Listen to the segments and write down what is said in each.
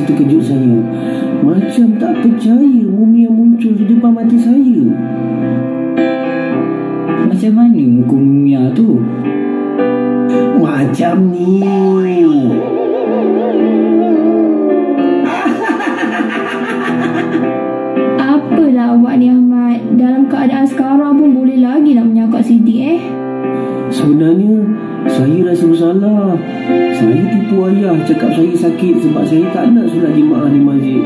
rasa terkejut saya. Macam tak percaya mumi yang muncul di depan mata saya. Macam mana muka Mumia tu? Macam ni. Apalah awak ni Ahmad, dalam keadaan sekarang pun boleh lagi nak menyangkut Siddiq Sebenarnya saya rasa bersalah. Saya tipu ayah cakap saya sakit sebab saya tak nak solat jemaah di masjid.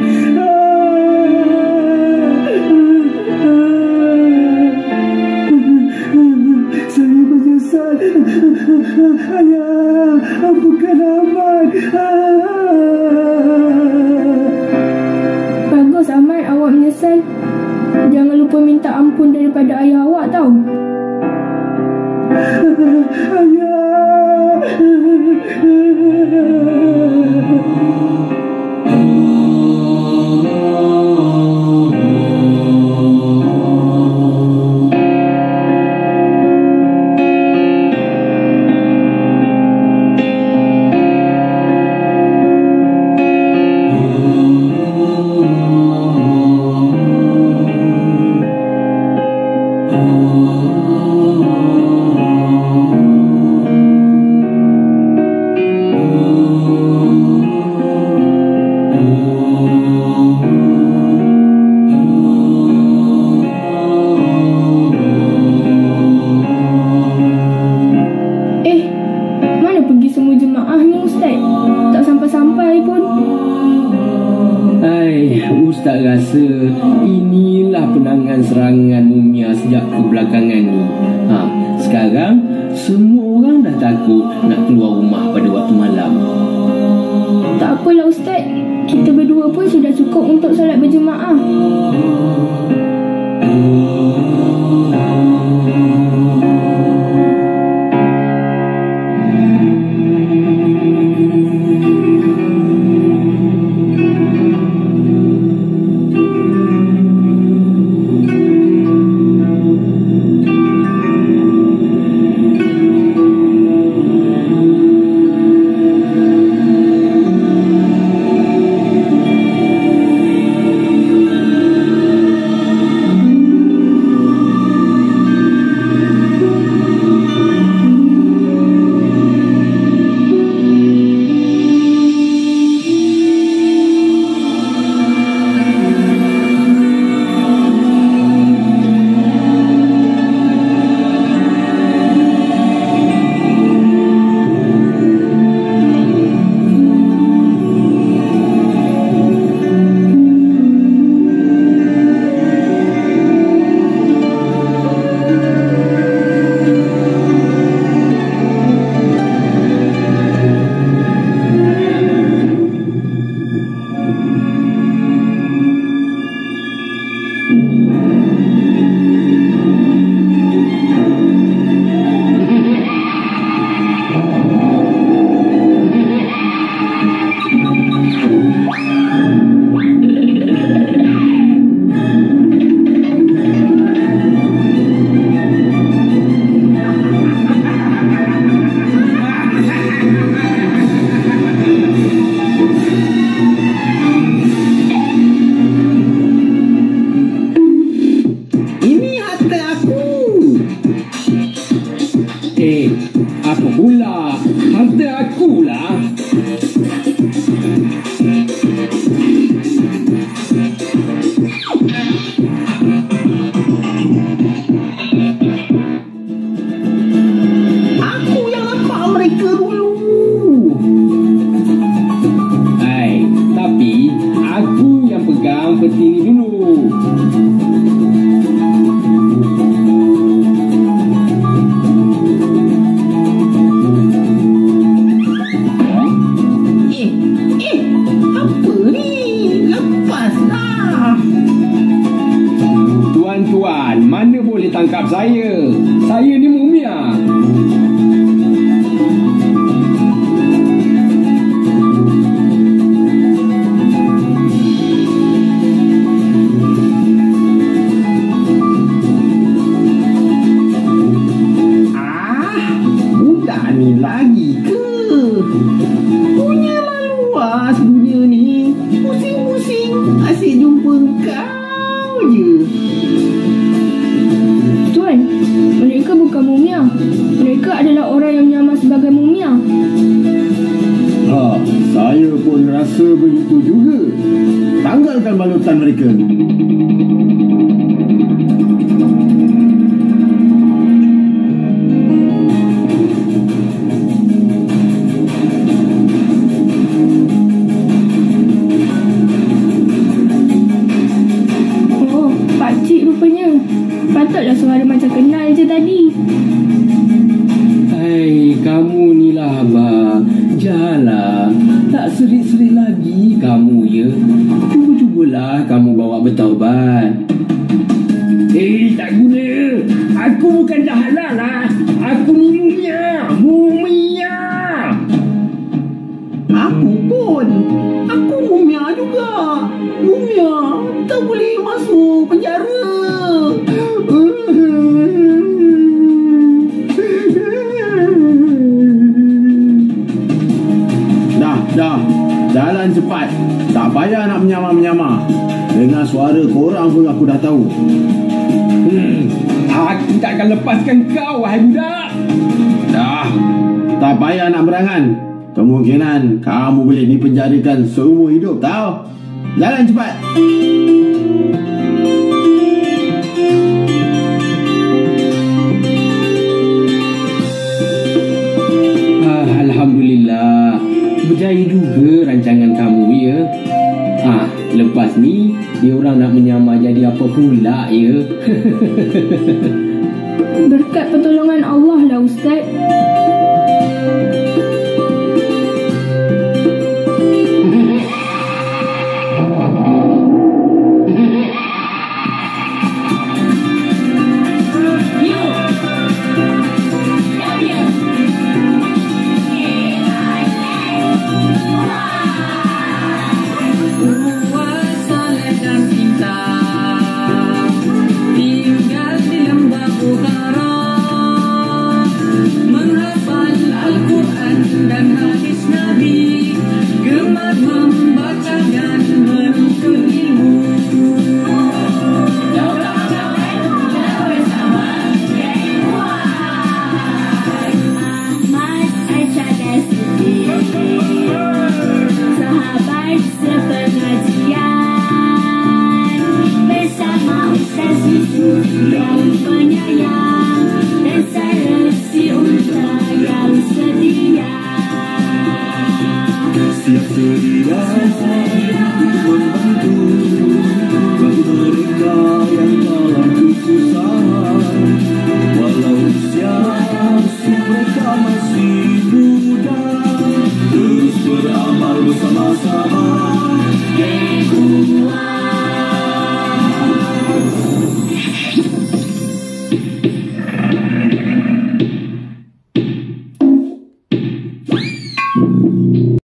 Saya menyesal. Ayah, ampunkan Ahmad. Bagus Ahmad, awak menyesal. Jangan lupa minta ampun daripada ayah awak tau. Ustaz rasa inilah penangan serangan Mumia sejak kebelakangan ni. Sekarang semua orang dah takut nak keluar rumah pada waktu malam. Tak apalah Ustaz, kita berdua pun sudah cukup untuk solat berjemaah. Apa pula? Harta akulah. Aku yang nampak mereka dulu. Tapi aku yang pegang peti ni dulu. bukan mumia. Mereka adalah orang yang menyamar sebagai mumia. Saya pun rasa begitu juga. Tanggalkan balutan mereka. Oh, pakcik rupanya. Patutlah suara macam kenal je tadi. Hai, kamu ni lah abah. Janganlah. Tak serik-serik lagi kamu ya. Cuba-cubalah kamu bawa bertaubat. Tak guna. Aku bukan dah halal lah. Aku ni mumia. Mumia. Aku pun. Aku mumia juga. Mumia tak boleh masuk penjara. Dah. Jalan cepat. Tak payah nak menyamar-menyamar. Dengar suara korang pun aku dah tahu. Aku tak akan lepaskan kau, wahai budak. Dah. Tak payah nak berangan. Kemungkinan kamu boleh dipenjarakan seumur hidup tau. Jalan cepat. Alhamdulillah. Berjaya juga rancangan kamu ya. Lepas ni dia orang nak menyamar jadi apa pula ya. Berkat pertolongan Allah lah Ustaz. Bersama Ustaz Yusuf.